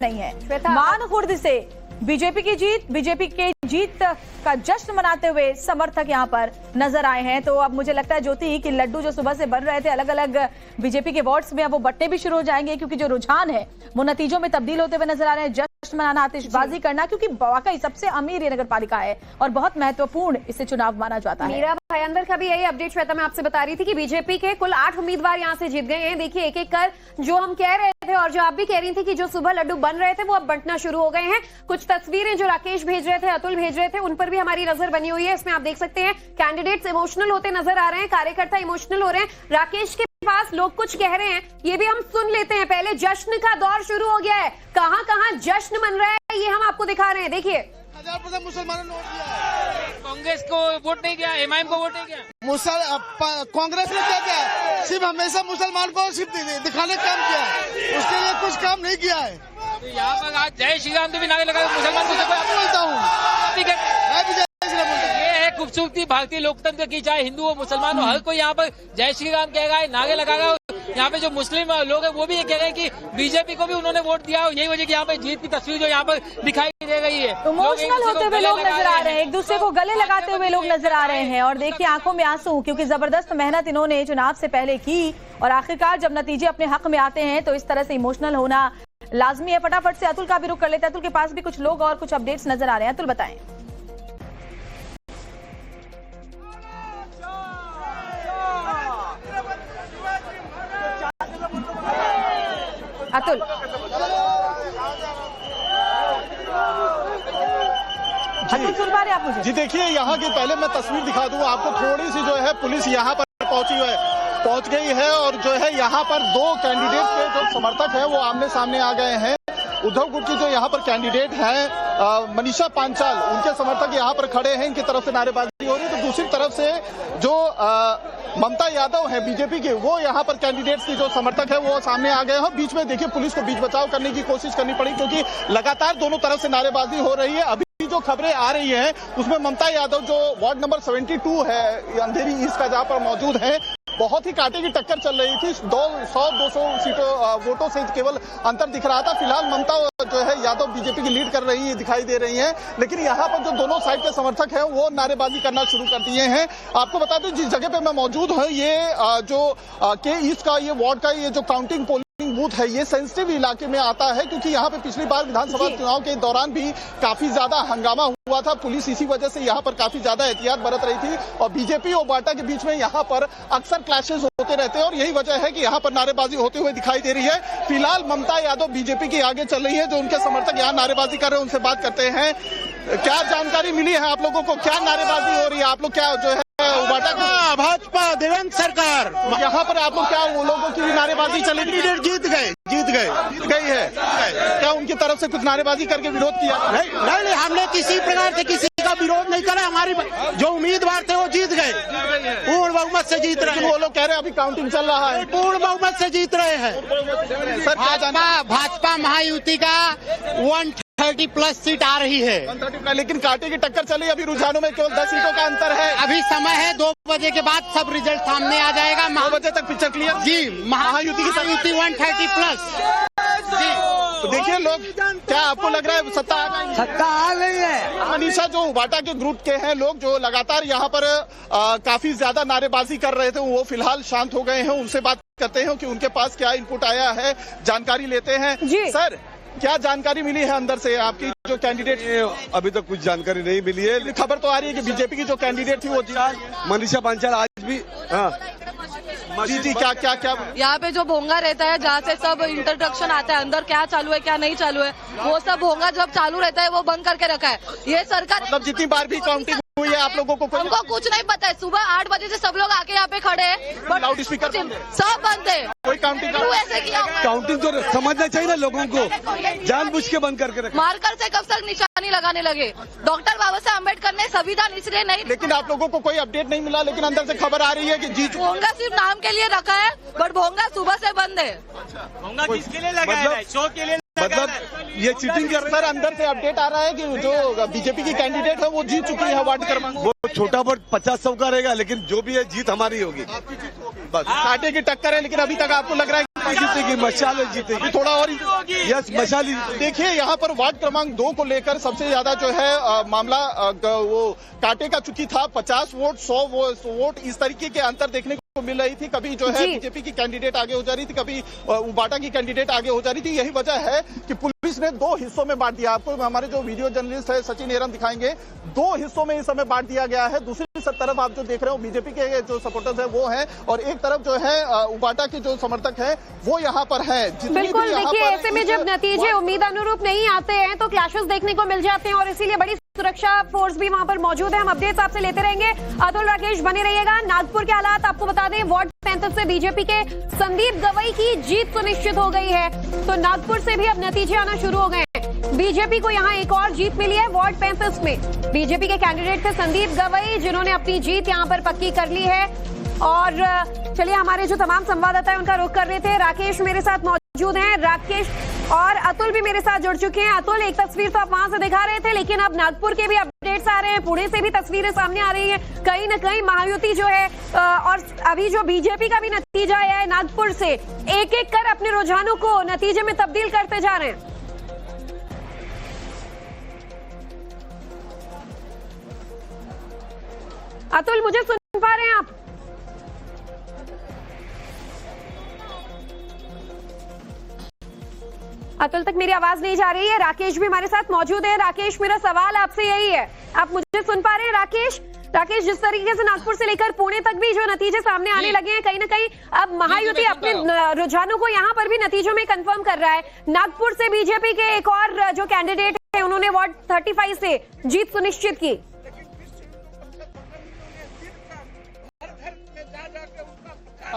नहीं है। मानखुर्द से बीजेपी की जीत का जश्न मनाते हुए समर्थक यहां पर नजर आए हैं। तो अब मुझे लगता है ज्योति कि लड्डू जो सुबह से बन रहे थे अलग अलग बीजेपी के वार्ड्स में, अब वो बंटने भी शुरू हो जाएंगे, क्योंकि जो रुझान है वो नतीजों में तब्दील होते हुए नजर आ रहे हैं। जश्न मनाना, आतिशबाजी करना, क्योंकि वाकई सबसे अमीर ये नगर पालिका है और बहुत महत्वपूर्ण इससे चुनाव माना जाता है। मेरा भाई अंदर का भी यही अपडेट श्वेता मैं आपसे बता रही थी कि बीजेपी के कुल 8 उम्मीदवार यहाँ से जीत गए हैं। देखिए एक एक कर जो हम कह रहे थे और जो आप भी कह रही थी कि जो सुबह लड्डू बन रहे थे वो अब बंटना शुरू हो गए हैं। कुछ तस्वीरें जो राकेश भेज रहे थे, अतुल भेज रहे थे, उन पर भी हमारी नजर बनी हुई है। इसमें आप देख सकते हैं कैंडिडेट्स इमोशनल होते नजर आ रहे हैं, कार्यकर्ता इमोशनल हो रहे हैं। राकेश के पास लोग कुछ कह रहे हैं, ये भी हम सुन लेते हैं। पहले जश्न का दौर शुरू हो गया है, कहां कहां जश्न मन रहा है ये हम आपको दिखा रहे हैं। देखिए 1000% मुसलमानों ने वोट दिया। कांग्रेस को वोट नहीं किया, एमआईएम को वोट नहीं किया। कांग्रेस ने क्या किया? सिर्फ हमेशा मुसलमान को सिर्फ दिखाने का काम किया, उसके लिए कुछ काम नहीं किया है। यहाँ पर आज जय श्री राम भी नारे लगा, मुसलमान को बोलता हूँ ये है खूबसूरती भारतीय लोकतंत्र की। चाहे हिंदू हो मुसलमान हो, हर कोई यहाँ पर जय श्री राम कह रहा है, नारे लगा रहा है। यहाँ पे जो मुस्लिम लोग हैं वो भी ये कह रहे हैं कि बीजेपी को भी उन्होंने वोट दिया और यही वजह की यहाँ पे जीत की तस्वीर जो यहाँ पर दिखाई दे रही है। इमोशनल होते हुए लोग नजर आ रहे हैं, एक दूसरे को गले लगाते हुए लोग नजर आ रहे हैं। और देखिए आंखों में आंसू, क्योंकि जबरदस्त मेहनत इन्होंने चुनाव से पहले की और आखिरकार जब नतीजे अपने हक में आते हैं तो इस तरह से इमोशनल होना लाजमी है। फटाफट से अतुल का भी रुख कर लेते हैं। अतुल के पास भी कुछ लोग और कुछ अपडेट्स नजर आ रहे हैं। अतुल बताएं। अतुल सुन पा रहे आप मुझे? जी देखिए, यहाँ की पहले मैं तस्वीर दिखा दूं आपको। थोड़ी सी जो है पुलिस यहाँ पर पहुंच गई है और जो है यहाँ पर 2 कैंडिडेट के जो समर्थक है वो आमने सामने आ गए हैं। उद्धव गुट की जो यहाँ पर कैंडिडेट है मनीषा पांचाल, उनके समर्थक यहाँ पर खड़े हैं, इनकी तरफ से नारेबाजी हो रही है। तो दूसरी तरफ से जो ममता यादव है बीजेपी के, वो यहाँ पर कैंडिडेट्स की जो समर्थक है वो सामने आ गए हैं। बीच में देखिए पुलिस को बीच बचाव करने की कोशिश करनी पड़ी, क्योंकि लगातार दोनों तरफ से नारेबाजी हो रही है। अभी जो खबरें आ रही हैं उसमें ममता यादव जो वार्ड नंबर 72 है अंधेरी ईस्ट का, जहाँ पर मौजूद है, बहुत ही कांटे की टक्कर चल रही थी। 100-200 सीटों वोटों से केवल अंतर दिख रहा था। फिलहाल ममता जो है यादव बीजेपी की लीड कर रही है दिखाई दे रही हैं, लेकिन यहाँ पर जो दोनों साइड के समर्थक हैं वो नारेबाजी करना शुरू कर दिए हैं। आपको बता दूं जिस जगह पे मैं मौजूद हूँ, ये जो के ईस्ट का ये वार्ड का ये जो काउंटिंग बूथ है, ये सेंसिटिव इलाके में आता है, क्योंकि यहाँ पे पिछली बार विधानसभा चुनाव के दौरान भी काफी ज्यादा हंगामा हुआ था। पुलिस इसी वजह से यहाँ पर काफी ज्यादा एहतियात बरत रही थी और बीजेपी और बाटा के बीच में यहाँ पर अक्सर क्लैशेस होते रहते हैं और यही वजह है कि यहाँ पर नारेबाजी होते हुए दिखाई दे रही है। फिलहाल ममता यादव बीजेपी के आगे चल रही है, जो उनके समर्थक यहाँ नारेबाजी कर रहे हैं उनसे बात करते हैं। क्या जानकारी मिली है आप लोगों को, क्या नारेबाजी हो रही है? आप लोग क्या जो है भाजपा देवेंद्र सरकार, यहाँ पर आप लोग क्या वो लोगों की नारेबाजी चली? जीत गई है। क्या उनकी तरफ से कुछ नारेबाजी करके विरोध किया? नहीं, हमने किसी प्रकार से किसी का विरोध नहीं करा। हमारी जो उम्मीदवार थे वो जीत गए, पूर्ण बहुमत से जीत रहे हैं। वो लोग कह रहे हैं अभी काउंटिंग चल रहा है, पूर्ण बहुमत से जीत रहे हैं। सर भाजपा महायुति का 130+ सीट आ रही है, 130, लेकिन कांटे की टक्कर चली। अभी रुझानों में केवल 10 सीटों का अंतर है। अभी समय है, 2 बजे के बाद सब रिजल्ट सामने आ जाएगा। 2 बजे तक पिक्चर क्लियर। जी, महायुति की 130+। जी तो देखिए लोग, क्या आपको लग रहा है सत्ता आ गई है? मनीषा जो बाटा के ग्रुप के हैं लोग, जो लगातार यहाँ पर काफी ज्यादा नारेबाजी कर रहे थे, वो फिलहाल शांत हो गए हैं। उनसे बात करते हैं कि उनके पास क्या इनपुट आया है, जानकारी लेते हैं। सर क्या जानकारी मिली है अंदर से? आपकी जो कैंडिडेट, अभी तक कुछ जानकारी नहीं मिली है। खबर तो आ रही है कि बीजेपी की जो कैंडिडेट थी वो मनीषा पांचाल आज भी जी क्या यहाँ पे जो भोंगा रहता है, जहाँ से सब इंट्रोडक्शन आता है, अंदर क्या चालू है क्या नहीं चालू है, वो सब भोंगा जब चालू रहता है वो बंद करके रखा है ये सरकार। मतलब जितनी बार भी काउंटिंग हुई है आप लोगों को हमको कुछ नहीं पता है। सुबह 8 बजे से सब लोग आके यहाँ पे खड़े हैं, लाउड स्पीकर सब बंद है। कोई काउंटिंग ऐसे किया? काउंटिंग तो समझना चाहिए ना लोगों को, जानबूझ के बंद करके रखा। मार्कर से कब तक निशानी लगाने लगे? डॉक्टर बाबा साहब अम्बेडकर ने संविधान इसलिए नहीं। लेकिन आप लोगों को कोई अपडेट नहीं मिला, लेकिन अंदर से खबर आ रही है कि जीत। भोंगा सिर्फ नाम के लिए रखा है, बट भोंगा सुबह से बंद है। भोंगा किसके लिए लगा है? शो के लिए, मतलब ये चीटिंग कर रहे हैं। सर अंदर से अपडेट आ रहा है कि जो बीजेपी की कैंडिडेट है वो जीत चुकी है वार्ड क्रमांक। वो छोटा वोट 50-100 का रहेगा, लेकिन जो भी है जीत हमारी होगी। बस कांटे की टक्कर है, लेकिन अभी तक आपको लग रहा है जीतेगी, मशाल जीतेगी। थोड़ा और यस, मशाल ही जीतेगी। देखिए यहाँ पर वार्ड क्रमांक 2 को लेकर सबसे ज्यादा जो है मामला वो कांटे का चुकी था। 50 वोट 100 वोट इस तरीके के अंतर देखने को मिल रही थी। कभी जो है बीजेपी की कैंडिडेट आगे हो जा रही थी, कभी उबाटा की कैंडिडेट आगे हो जा रही थी। यही वजह है कि पुलिस ने 2 हिस्सों में बांट दिया। आपको हमारे जो वीडियो जर्नलिस्ट है सचिन एरम दिखाएंगे, 2 हिस्सों में इस समय बांट दिया गया है। दूसरी तरफ आप जो देख रहे हो बीजेपी के जो सपोर्टर्स है वो है, और एक तरफ जो है उबाटा के जो समर्थक है वो यहाँ पर है। बिल्कुल, देखिए ऐसे में जब नतीजे उम्मीद अनुरूप नहीं आते हैं तो क्लैशेस देखने को मिल जाते हैं, और इसीलिए बड़ी सुरक्षा फोर्स भी वहां पर मौजूद है। हम अपडेट्स आपसे लेते रहेंगे। अतुल, राकेश बने रहिएगा। नागपुर के हालात आपको बता दें, वार्ड 35 से बीजेपी के संदीप गवई की जीत सुनिश्चित हो गई है, तो नागपुर से भी अब नतीजे आना शुरू हो गए हैं। बीजेपी को यहां एक और जीत मिली है वार्ड 35 में। बीजेपी के कैंडिडेट थे संदीप गवई, जिन्होंने अपनी जीत यहां पर पक्की कर ली है। और चलिए, हमारे जो तमाम संवाददाता है उनका रुख कर रहे थे। राकेश मेरे साथ मौजूद हैं, राकेश और अतुल भी मेरे साथ जुड़ चुके हैं। अतुल, एक तस्वीर तो आप वहां से दिखा रहे थे, लेकिन अब नागपुर के भी अपडेट्स आ रहे हैं, पुणे से भी तस्वीरें सामने आ रही हैं। कहीं न कहीं महायुति जो है और अभी जो बीजेपी का भी नतीजा आया है नागपुर से, एक एक कर अपने रुझानों को नतीजे में तब्दील करते जा रहे हैं। अतुल, मुझे सुन पा रहे हैं आप? अतुल तक मेरी आवाज नहीं जा रही है। राकेश भी हमारे साथ मौजूद है। राकेश, मेरा सवाल आपसे यही है, आप मुझे सुन पा रहे हैं? राकेश, जिस तरीके से नागपुर से लेकर पुणे तक भी जो नतीजे सामने आने लगे हैं, कहीं ना कहीं अब महायुति अपने रुझानों को यहाँ पर भी नतीजों में कंफर्म कर रहा है। नागपुर से बीजेपी के एक और जो कैंडिडेट है, उन्होंने वार्ड 35 से जीत सुनिश्चित की।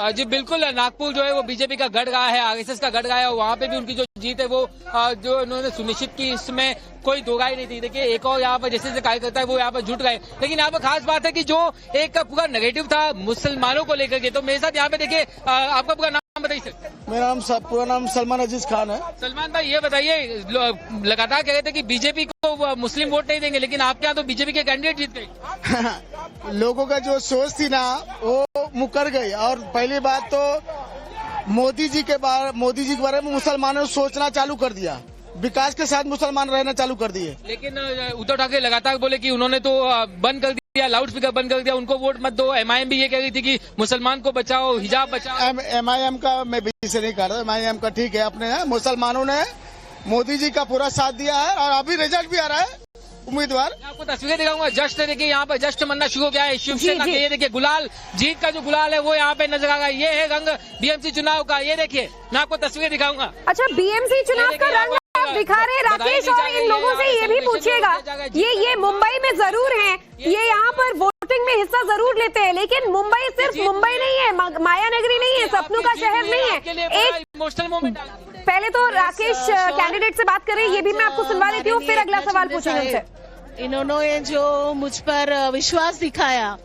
जी बिल्कुल, नागपुर जो है वो बीजेपी का गढ़ रहा है, आरएसएस का गढ़ रहा है, और वहाँ पे भी उनकी जो जीत है वो जो उन्होंने सुनिश्चित की, इसमें कोई दो राय नहीं थी। देखिए, एक और यहाँ पर जैसे कार्यकर्ता है वो यहाँ पर जुट गए, लेकिन यहाँ पर खास बात है कि जो एक पूरा नेगेटिव था मुसलमानों को लेकर के, तो मेरे साथ यहाँ पे देखिए, आपका पूरा नाम बताइए सर। मेरा पूरा नाम सलमान अजीज खान है। सलमान भाई, ये बताइए, लगातार कह रहे थे कि बीजेपी को मुस्लिम वोट नहीं देंगे, लेकिन आपके यहाँ तो बीजेपी के कैंडिडेट जीत गए। लोगों का जो सोच थी ना वो मुकर गई। और पहली बात तो मोदी जी के बारे में मुसलमानों ने सोचना चालू कर दिया, विकास के साथ मुसलमान रहना चालू कर दिए। लेकिन उद्धव ठाकरे लगातार बोले कि उन्होंने तो बंद कर दिया, लाउड स्पीकर बंद कर दिया, उनको वोट मत दो। एमआईएम भी ये कह रही थी कि मुसलमान को बचाओ, हिजाब बचाओ। एमआईएम का मैं बीच से नहीं कर रहा, एमआईएम का ठीक है, अपने मुसलमानों ने मोदी जी का पूरा साथ दिया है, और अभी रिजल्ट भी आ रहा है। उम्मीदवार आपको तस्वीरें दिखाऊंगा। जश्न देखिए, यहाँ पर जश्न मनना शुरू हो गया है शिवसेना के। ये देखिए, गुलाल, जीत का जो गुलाल है वो यहाँ पे नजर आ रहा है। ये है रंग बीएमसी चुनाव का। ये देखिए, मैं आपको तस्वीरें दिखाऊंगा। अच्छा, बीएमसी चुनाव का रंग आप दिखा रहे हैं राकेश, और इन लोगों से ये भी पूछिएगा, ये मुंबई में जरूर हैं, ये यहाँ पर वोटिंग में हिस्सा जरूर लेते हैं, लेकिन मुंबई सिर्फ मुंबई नहीं है, माया नगरी नहीं है, सपनों का शहर नहीं है। एक इमोशनल मोमेंट, पहले तो राकेश कैंडिडेट से बात करें, ये भी मैं आपको सुनवा देती हूँ, फिर अगला सवाल पूछेंगे उनसे। इन्होंने जो मुझ पर विश्वास दिखाया,